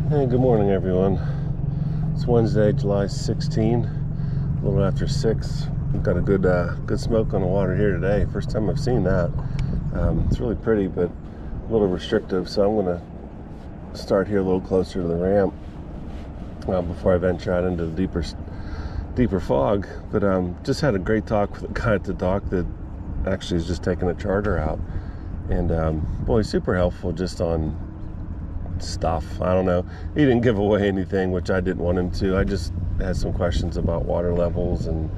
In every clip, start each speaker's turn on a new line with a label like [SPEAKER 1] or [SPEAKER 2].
[SPEAKER 1] Hey, good morning, everyone. It's Wednesday, July 16, a little after 6. We've got a good smoke on the water here today. First time I've seen that. It's really pretty, but a little restrictive, so I'm going to start here a little closer to the ramp before I venture out into the deeper fog. But just had a great talk with a guy at the dock that actually is just taking a charter out. And boy, super helpful just on stuff. I don't know, he didn't give away anything, which I didn't want him to. I just had some questions about water levels and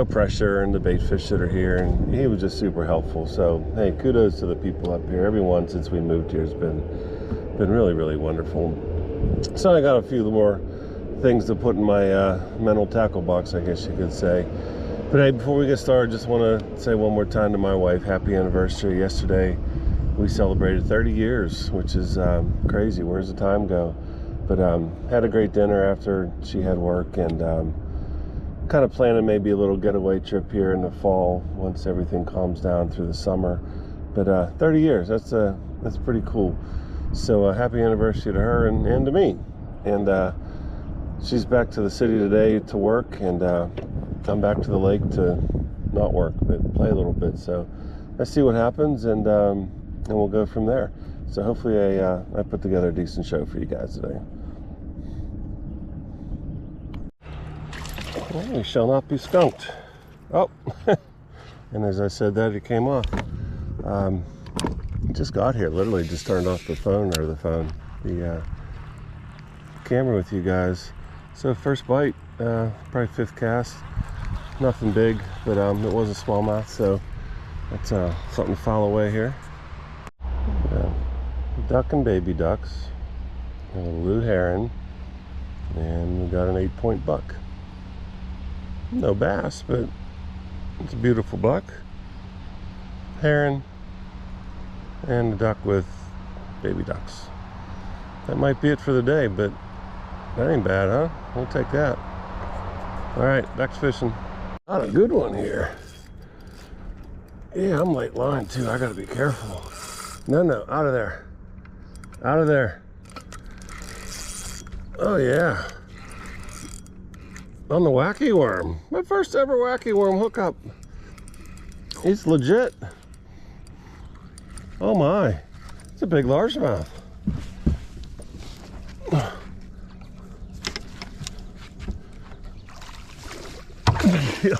[SPEAKER 1] pressure and the bait fish that are here, and he was just super helpful. So hey, kudos to the people up here. Everyone since we moved here has been really wonderful. So I got a few more things to put in my mental tackle box, I guess you could say. But hey, before we get started, just want to say one more time to my wife, happy anniversary. Yesterday we celebrated 30 years, which is crazy. Where's the time go? But had a great dinner after she had work, and kind of planning maybe a little getaway trip here in the fall once everything calms down through the summer. But 30 years, that's pretty cool. So happy anniversary to her and to me. And she's back to the city today to work, and I'm back to the lake to not work but play a little bit. So let's see what happens, and we'll go from there. So hopefully I put together a decent show for you guys today. Well, we shall not be skunked. Oh, and as I said that, it came off. Just got here, literally just turned off the camera with you guys. So first bite, probably fifth cast. Nothing big, but it was a smallmouth, so that's something to file away here. Duck and baby ducks, and a blue heron, and we got an 8-point buck. No bass, but it's a beautiful buck, heron, and a duck with baby ducks. That might be it for the day, but that ain't bad, huh? We'll take that. All right, ducks fishing. Not a good one here. Yeah, I'm late line too. I gotta be careful. No, out of there. Out of there. Oh yeah. On the wacky worm. My first ever wacky worm hookup. He's legit. Oh my. It's a big largemouth.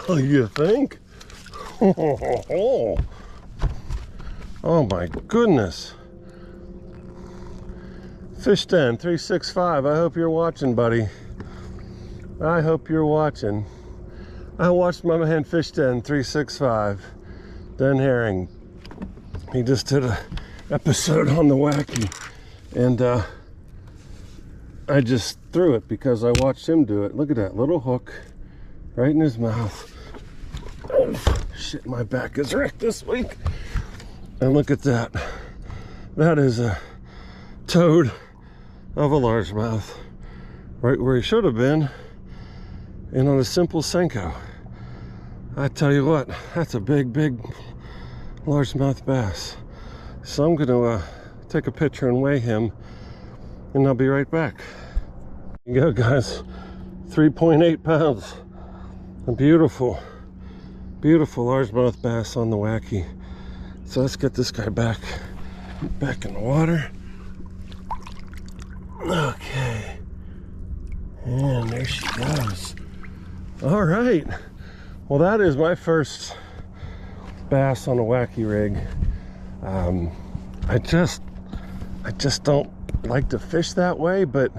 [SPEAKER 1] You think? Oh my goodness. Fish Den 365. I hope you're watching, buddy. I hope you're watching. I watched my man Fish Den 365, Dan Herring. He just did an episode on the wacky, and I just threw it because I watched him do it. Look at that little hook right in his mouth. Oh shit, my back is wrecked this week. And look at that. That is a toad of a largemouth, right where he should have been, and on a simple senko. I tell you what, that's a big largemouth bass. So I'm gonna take a picture and weigh him, and I'll be right back. Here you go, guys. 3.8 pounds. A beautiful largemouth bass on the wacky. So let's get this guy back in the water. Okay, and there she goes. All right, well, that is my first bass on a wacky rig. I just don't like to fish that way, but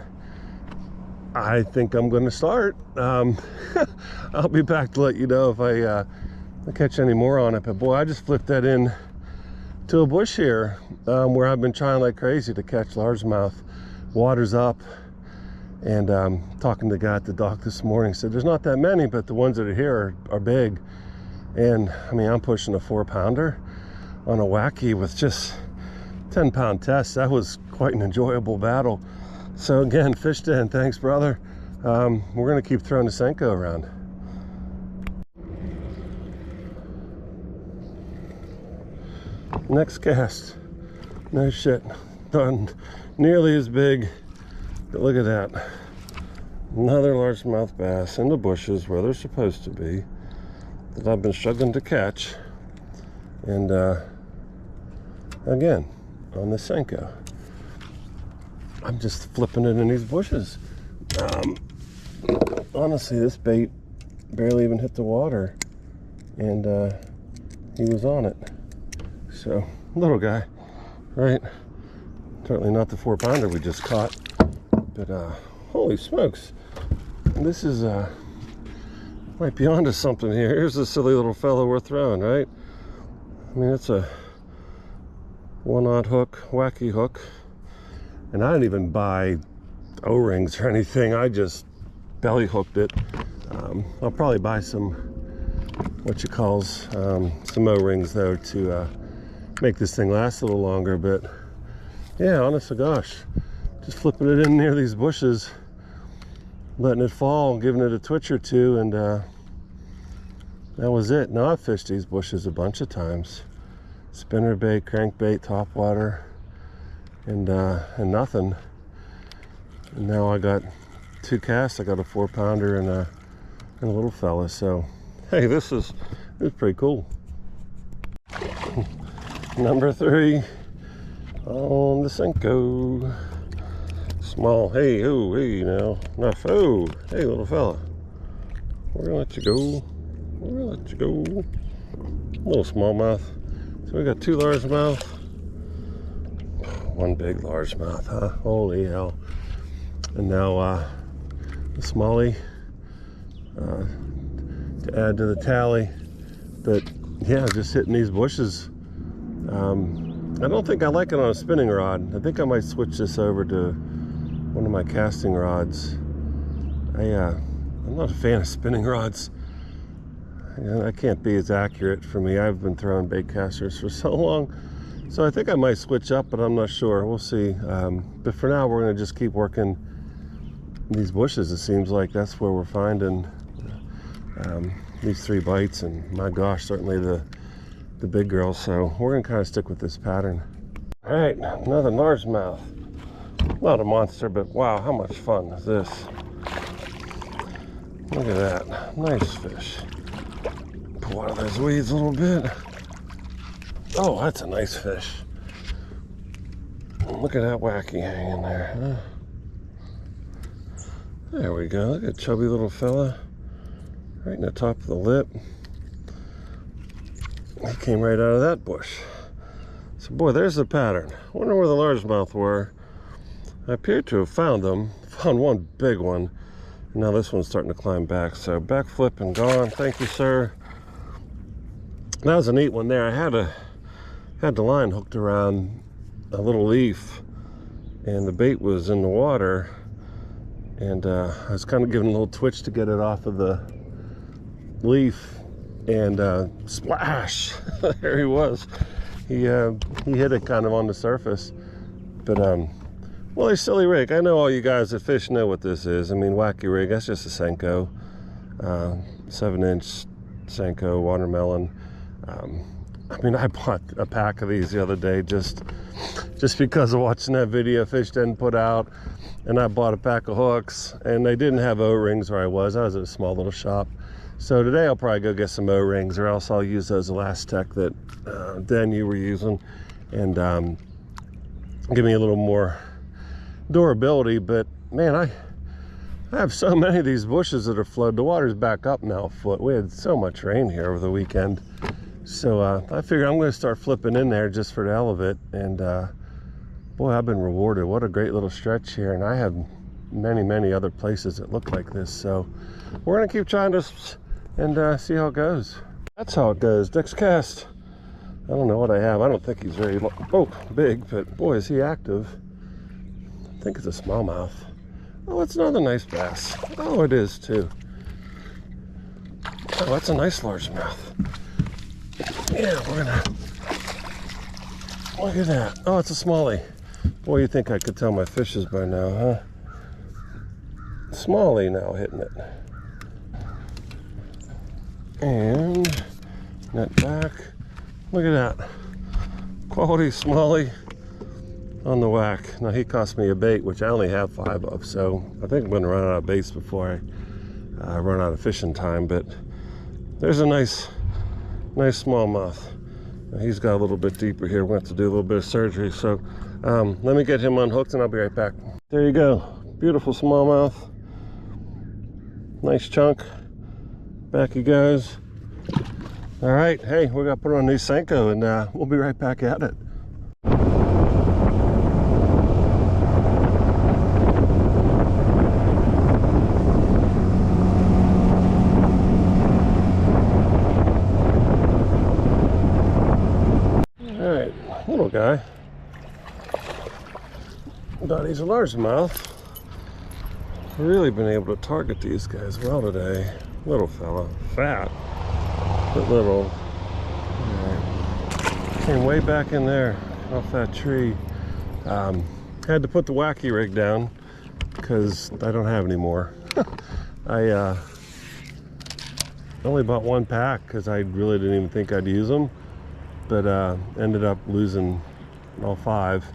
[SPEAKER 1] I think I'm going to start. I'll be back to let you know if I catch any more on it. But boy, I just flipped that in to a bush here, where I've been trying like crazy to catch largemouth. Water's up, and talking to the guy at the dock this morning, said there's not that many, but the ones that are here are big. And I mean, I'm pushing a 4-pounder on a wacky with just 10-pound tests. That was quite an enjoyable battle. So again, Fish Den, thanks, brother. We're gonna keep throwing the senko around. Next cast, no shit, not nearly as big But look at that. Another largemouth bass in the bushes where they're supposed to be that I've been struggling to catch. And again, on the senko. I'm just flipping it in these bushes. Honestly, this bait barely even hit the water, and he was on it. So, little guy, right? Certainly not the 4-pounder we just caught, but holy smokes, this is might be onto something here. Here's a silly little fellow we're throwing, right? I mean, it's a 1/0 hook, Wacky hook, and I didn't even buy O-rings or anything. I just belly hooked it. I'll probably buy some some O-rings though to make this thing last a little longer. But yeah, honest to gosh, just flipping it in near these bushes, letting it fall, giving it a twitch or two, and that was it. Now I've fished these bushes a bunch of times, spinner bait, crankbait, topwater, and nothing. And now I got 2 casts. I got a 4-pounder and a little fella. So hey, this is pretty cool. Number 3 on the senko. Small. Hey, oh, hey, now enough. Oh, hey, little fella, we're gonna let you go. We're gonna let you go. Little smallmouth. So we got 2 largemouth, 1 big largemouth, huh? Holy hell. And now the smallie to add to the tally. But yeah, just hitting these bushes. I don't think I like it on a spinning rod. I think I might switch this over to one of my casting rods. I'm not a fan of spinning rods. I can't be as accurate for me. I've been throwing bait casters for so long. So I think I might switch up, but I'm not sure. We'll see. But for now, we're going to just keep working these bushes. It seems like that's where we're finding these 3 bites. And my gosh, certainly the big girls. So we're going to kind of stick with this pattern. All right, another largemouth. Not a monster, but wow, how much fun is this? Look at that. Nice fish. Pull out of those weeds a little bit. Oh, that's a nice fish. Look at that Wacky hanging there. There we go. Look at chubby little fella. Right in the top of the lip. He came right out of that bush. So boy, there's the pattern. I wonder where the largemouth were. I appear to have found them. Found 1 big one. And now this one's starting to climb back. So backflip and gone. Thank you, sir. That was a neat one there. I had the line hooked around a little leaf, and the bait was in the water, and I was kind of giving a little twitch to get it off of the leaf, and splash! There he was. He hit it kind of on the surface. But well, a silly rig. I know all you guys that fish know what this is. I mean, Wacky rig. That's just a senko, 7-inch senko watermelon. I mean, I bought a pack of these the other day just because of watching that video, Fish Didn't Put Out, and I bought a pack of hooks, and they didn't have O-rings where I was. I was at a small little shop. So today I'll probably go get some O-rings, or else I'll use those Elastec that Dan, you were using, and give me a little more durability. But man, I have so many of these bushes that are flooded. The water's back up now a foot. We had so much rain here over the weekend. So I figure I'm going to start flipping in there just for the hell of it. And boy, I've been rewarded. What a great little stretch here. And I have many other places that look like this. So we're going to keep trying this and see how it goes. That's how it goes. Next cast. I don't know what I have. I don't think he's very big, but boy, is he active. I think it's a smallmouth. Oh, it's another nice bass. Oh, it is too. Oh, that's a nice largemouth. Yeah, we're gonna look at that. Oh, it's a smallie. Boy, you think I could tell my fishes by now, huh? Smallie now hitting it. And net back. Look at that. Quality smallie. on the whack. Now he cost me a bait, which I only have 5 of, so I think I'm gonna run out of baits before I run out of fishing time. But there's a nice smallmouth. He's got a little bit deeper here. We're going to have to do a little bit of surgery. So let me get him unhooked and I'll be right back. There you go. Beautiful smallmouth. Nice chunk. Back he goes. All right. Hey, we're going to put it on new senko and we'll be right back at it. Little guy. But he's a largemouth. Really been able to target these guys well today. Little fella, fat, but little. Came way back in there off that tree. Had to put the Wacky rig down because I don't have any more. I only bought 1 pack because I really didn't even think I'd use them. But ended up losing all 5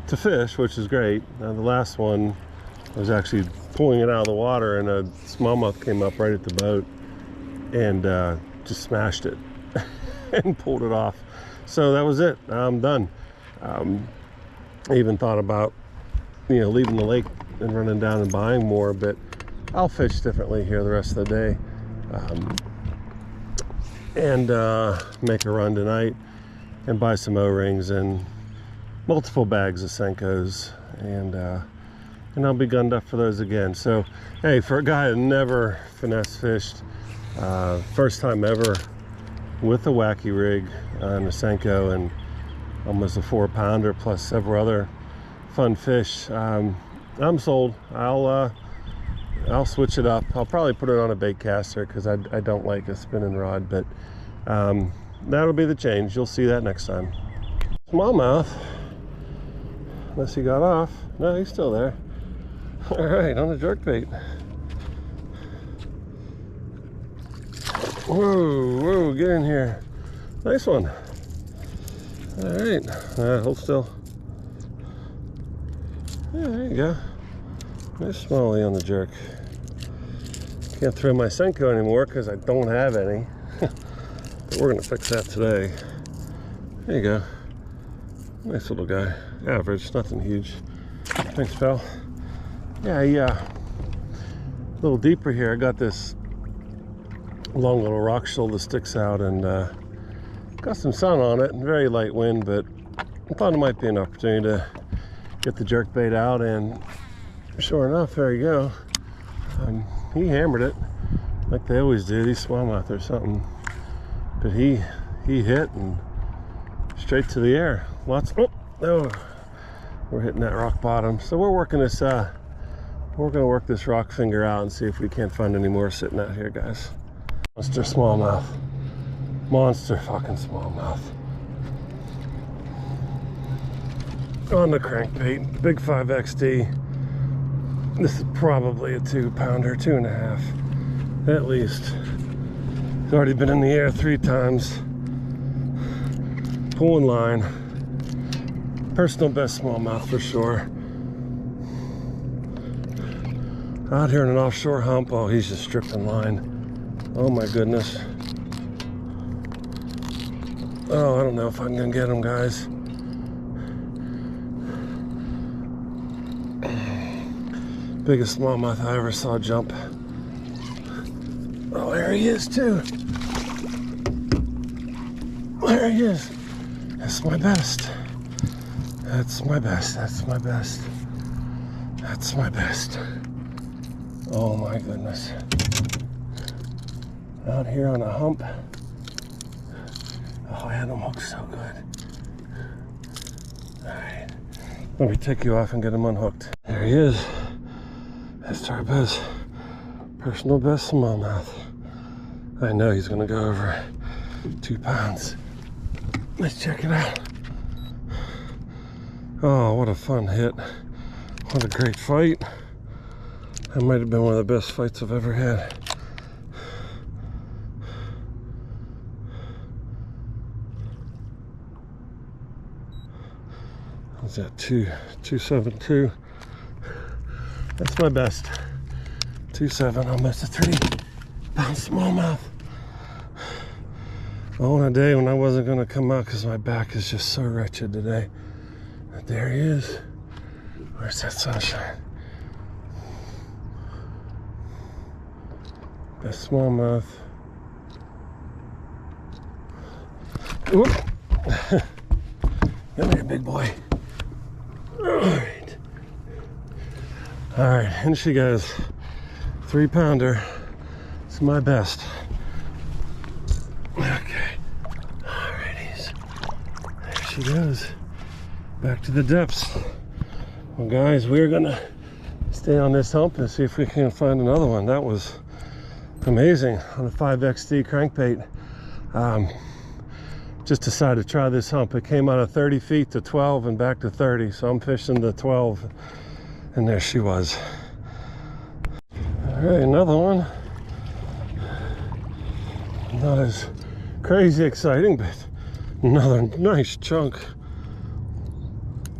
[SPEAKER 1] to fish, which is great. The last one I was actually pulling it out of the water and a smallmouth came up right at the boat and just smashed it and pulled it off. So that was it. I'm done. I even thought about, leaving the lake and running down and buying more, but I'll fish differently here the rest of the day. And make a run tonight and buy some O-rings and multiple bags of senkos, and I'll be gunned up for those again. So hey, for a guy that never finesse fished, first time ever with a Wacky rig and a senko and almost a 4-pounder plus several other fun fish, I'm sold. I'll switch it up. I'll probably put it on a bait caster because I don't like a spinning rod, but that'll be the change. You'll see that next time. Smallmouth, unless he got off. No, he's still there. All right, on the jerkbait. Whoa, get in here. Nice one. All right, hold still. Yeah, there you go. Nice smallie on the jerk. Can't throw my senko anymore because I don't have any. But we're gonna fix that today. There you go. Nice little guy. Average, nothing huge. Thanks, pal. Yeah, a little deeper here. I got this long little rock shoal that sticks out and got some sun on it and very light wind, but I thought it might be an opportunity to get the jerkbait out, and sure enough, there you go. He hammered it like they always do, these smallmouth or something. But he hit and straight to the air. Lots. Oh, we're hitting that rock bottom. So we're working this. We're gonna work this rock finger out and see if we can't find any more sitting out here, guys. Monster smallmouth. Monster fucking smallmouth. On the crankbait, big 5XD. This is probably a 2-pounder, 2.5 at least. It's already been in the air 3 times. Pulling line. Personal best smallmouth for sure. Out here in an offshore hump. Oh, he's just stripping line. Oh my goodness. Oh, I don't know if I'm gonna get him, guys. Biggest smallmouth I ever saw jump. Oh, there he is too. There he is. That's my best. That's my best. That's my best. That's my best. Oh my goodness. Out here on a hump. Oh, I had him hooked so good. All right. Let me take you off and get him unhooked. There he is. That's our best, personal best smallmouth. I know he's gonna go over 2 pounds. Let's check it out. Oh, what a fun hit. What a great fight. That might have been one of the best fights I've ever had. What's that, 272? That's my best. 2.7, almost a 3-pound smallmouth. On a day when I wasn't going to come out because my back is just so wretched today. But there he is. Where's that sunshine? Best smallmouth. Whoop. Come here, big boy. Alright. Alright, and she goes. 3-pounder. It's my best. Okay. Alrighties. There she goes. Back to the depths. Well, guys, we're gonna stay on this hump and see if we can find another one. That was amazing on a 5XD crankbait. Just decided to try this hump. It came out of 30 feet to 12 and back to 30, so I'm fishing the 12, and there she was. All right, another one. Not as crazy exciting, but another nice chunk.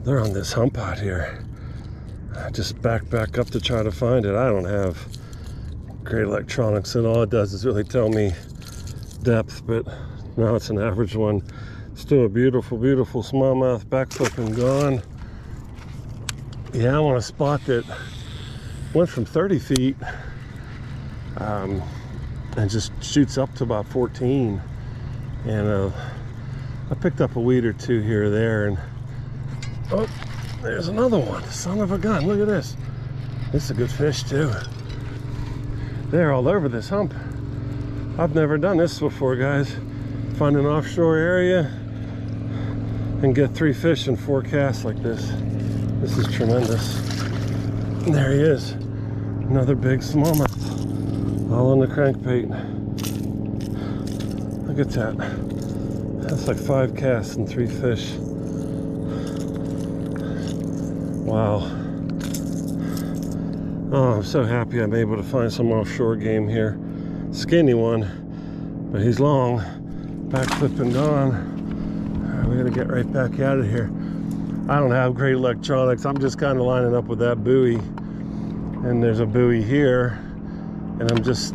[SPEAKER 1] They're on this hump out here. I just back up to try to find it. I don't have great electronics, and all it does is really tell me depth, but now it's an average one. Still a beautiful, beautiful smallmouth, backflip and gone. Yeah, I want a spot that went from 30 feet and just shoots up to about 14. And I picked up a weed or two here or there, and oh, there's another one. Son of a gun, look at this. This is a good fish too. They're all over this hump. I've never done this before, guys. Find an offshore area and get 3 fish in 4 casts like this. This is tremendous. And there he is. Another big smallmouth. All on the crankbait. Look at that. That's like 5 casts and 3 fish. Wow. Oh, I'm so happy I'm able to find some offshore game here. Skinny one, but he's long. Backflip and gone. All right, we gotta get right back out of here. I don't have great electronics. I'm just kind of lining up with that buoy, and there's a buoy here, and I'm just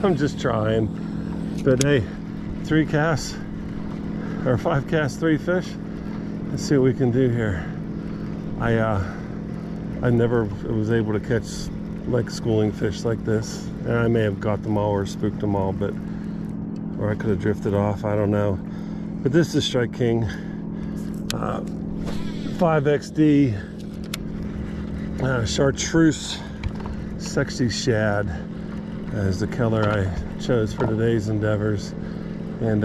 [SPEAKER 1] I'm just trying. But hey, 3 casts or 5 casts, 3 fish. Let's see what we can do here. I never was able to catch like schooling fish like this, and I may have got them all or spooked them all, but or I could have drifted off, I don't know. But this is Strike King 5XD chartreuse sexy shad as the color I chose for today's endeavors. And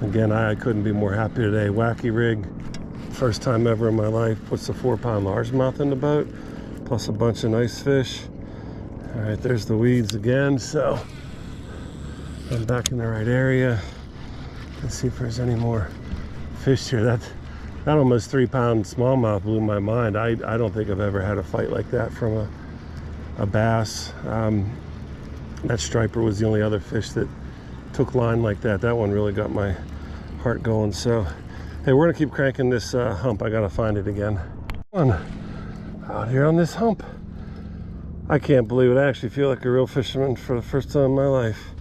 [SPEAKER 1] again, I couldn't be more happy today. Wacky rig, first time ever in my life, puts a 4-pound largemouth in the boat, plus a bunch of nice fish. All right, there's the weeds again, so I'm back in the right area. Let's see if there's any more fish here. That almost 3-pound smallmouth blew my mind. I don't think I've ever had a fight like that from a bass. That striper was the only other fish that took line like that. That one really got my heart going. So hey, we're gonna keep cranking this hump. I gotta find it again. Out here on this hump. I can't believe it. I actually feel like a real fisherman for the first time in my life.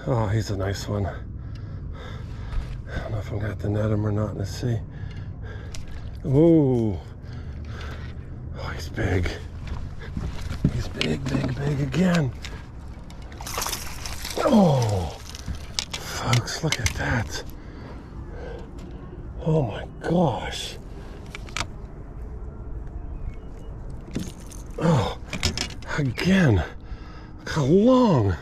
[SPEAKER 1] Oh, he's a nice one. I don't know if I'm gonna have to net him or not. Let's see. Ooh. Oh, he's big. He's big, big, big again. Oh, folks, look at that. Oh my gosh. Oh, again. Look how long.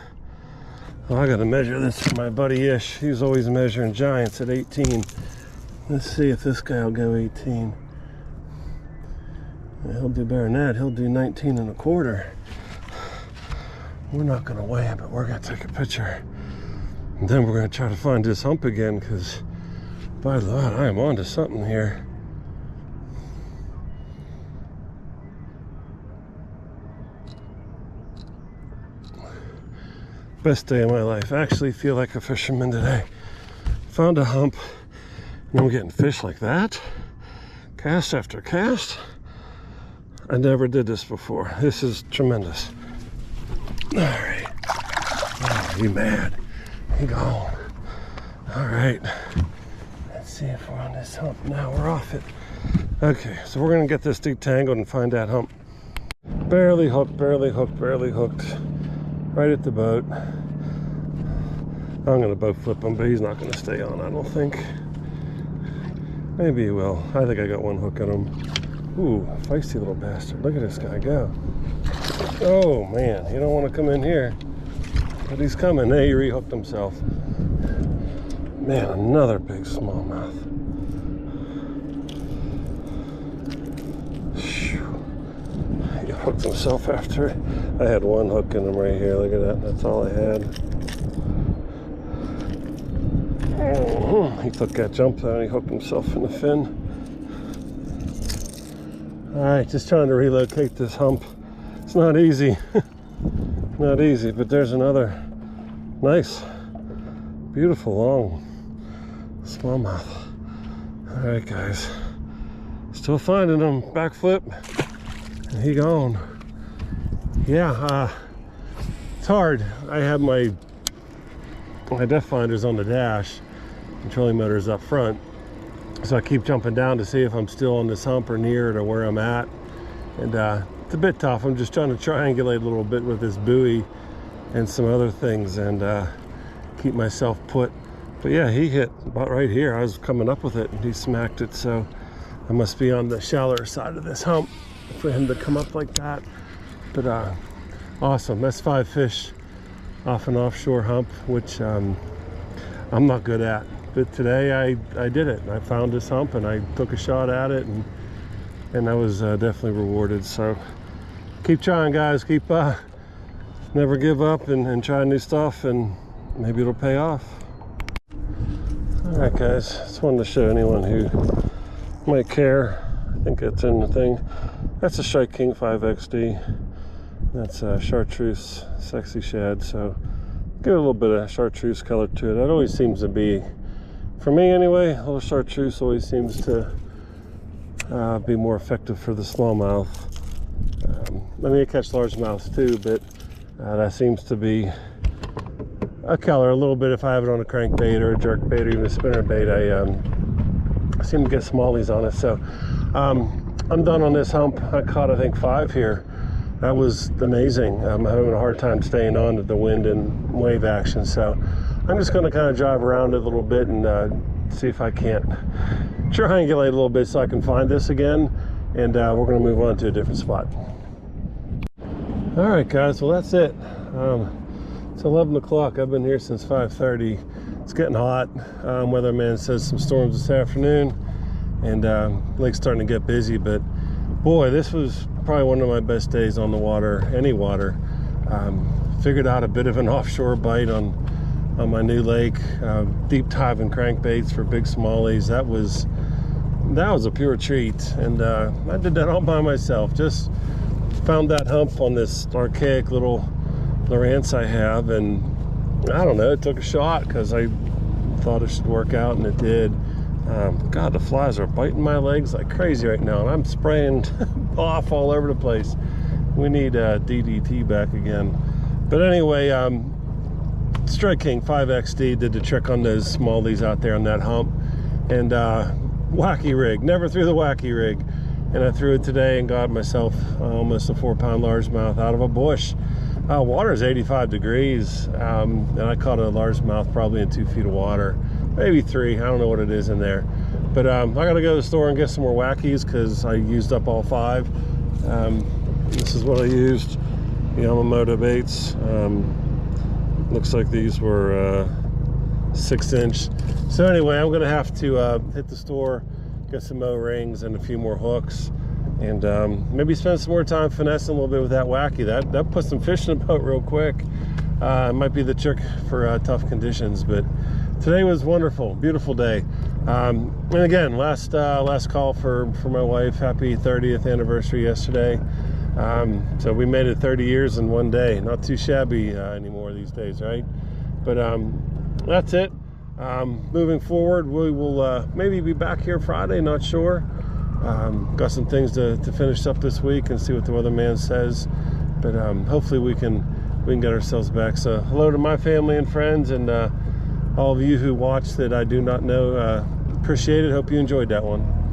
[SPEAKER 1] Oh, I gotta measure this for my buddy Ish. He's always measuring giants at 18. Let's see if this guy will go 18. Yeah, he'll do better than that. He'll do 19 1/4. We're not gonna weigh him, but we're gonna take a picture. And then we're gonna try to find this hump again, because by the Lord, I am on to something here. Best day of my life. I actually feel like a fisherman today. Found a hump, I'm getting fish like that, cast after cast. I never did this before. This is tremendous. All right. Oh, you mad? You gone. All right. Let's see if we're on this hump. Now we're off it. Okay, so we're gonna get this detangled and find that hump. Barely hooked, barely hooked, barely hooked. Right at the boat. I'm gonna boat flip him, but he's not gonna stay on, I don't think. Maybe he will. I think I got one hook on him. Ooh, feisty little bastard. Look at this guy go. Oh man, you don't want to come in here. But he's coming. Hey, he rehooked himself. Man, another big smallmouth. He hooked himself after. I had one hook in him right here. Look at that. That's all I had. He took that jump though and he hooked himself in the fin. Alright, just trying to relocate this hump. It's not easy. Not easy, but there's another nice, beautiful, long smallmouth. Alright guys. Still finding them. Backflip. And he gone. Yeah, it's hard. I have my depth finders on the dash. Trolling motors up front, so I keep jumping down to see if I'm still on this hump or near it or where I'm at, and it's a bit tough. I'm just trying to triangulate a little bit with this buoy and some other things and keep myself put. But yeah, he hit about right here. I was coming up with it and he smacked it, so I must be on the shallower side of this hump for him to come up like that. But awesome. That's 5 fish off an offshore hump, which I'm not good at. But today I did it. I found this hump and I took a shot at it, and I was definitely rewarded. So keep trying, guys. Keep never give up and try new stuff, and maybe it'll pay off. All right, guys. Just wanted to show anyone who might care. I think it's in the thing. That's a Strike King 5XD. That's a chartreuse sexy shad. So give it a little bit of chartreuse color to it. That always seems to be, for me anyway, a little chartreuse always seems to be more effective for the smallmouth. I mean, I catch largemouths too, but that seems to be a color a little bit. If I have it on a crankbait or a jerkbait or even a spinnerbait, I seem to get smallies on it. So I'm done on this hump. I caught, I think, 5 here. That was amazing. I'm having a hard time staying on to the wind and wave action, so I'm just going to kind of drive around it a little bit and see if I can't triangulate a little bit so I can find this again, and we're going to move on to a different spot. All right, guys, well, that's it. It's 11 o'clock. I've been here since 5:30. It's getting hot. Weatherman says some storms this afternoon, and lake's starting to get busy, but boy, this was probably one of my best days on the water, any water. Figured out a bit of an offshore bite on my new lake. Deep diving crankbaits for big smallies. That was a pure treat, and I did that all by myself. Just found that hump on this archaic little Lowrance I have, and I don't know, it took a shot because I thought it should work out, and it did. God, the flies are biting my legs like crazy right now, and I'm spraying off all over the place. We need DDT back again. But anyway, Strike King 5XD did the trick on those smallies out there on that hump. And Wacky rig, never threw the Wacky rig. And I threw it today and got myself almost a 4-pound largemouth out of a bush. Water is 85 degrees, and I caught a largemouth probably in 2 feet of water. Maybe 3, I don't know what it is in there. But I gotta go to the store and get some more Wackies because I used up all 5. This is what I used, Yamamoto baits. Looks like these were 6-inch. So anyway, I'm gonna have to hit the store, get some O-rings and a few more hooks, and maybe spend some more time finessing a little bit with that Wacky. That put some fish in the boat real quick. It might be the trick for tough conditions, but today was wonderful, beautiful day. And again, last call for my wife. Happy 30th anniversary yesterday. So we made it 30 years in one day. Not too shabby anymore these days, right? But that's it. Moving forward, we will maybe be back here Friday, not sure. Got some things to finish up this week and see what the weatherman says, but hopefully we can get ourselves back. So hello to my family and friends, and all of you who watch that I do not know, appreciate it. Hope you enjoyed that one.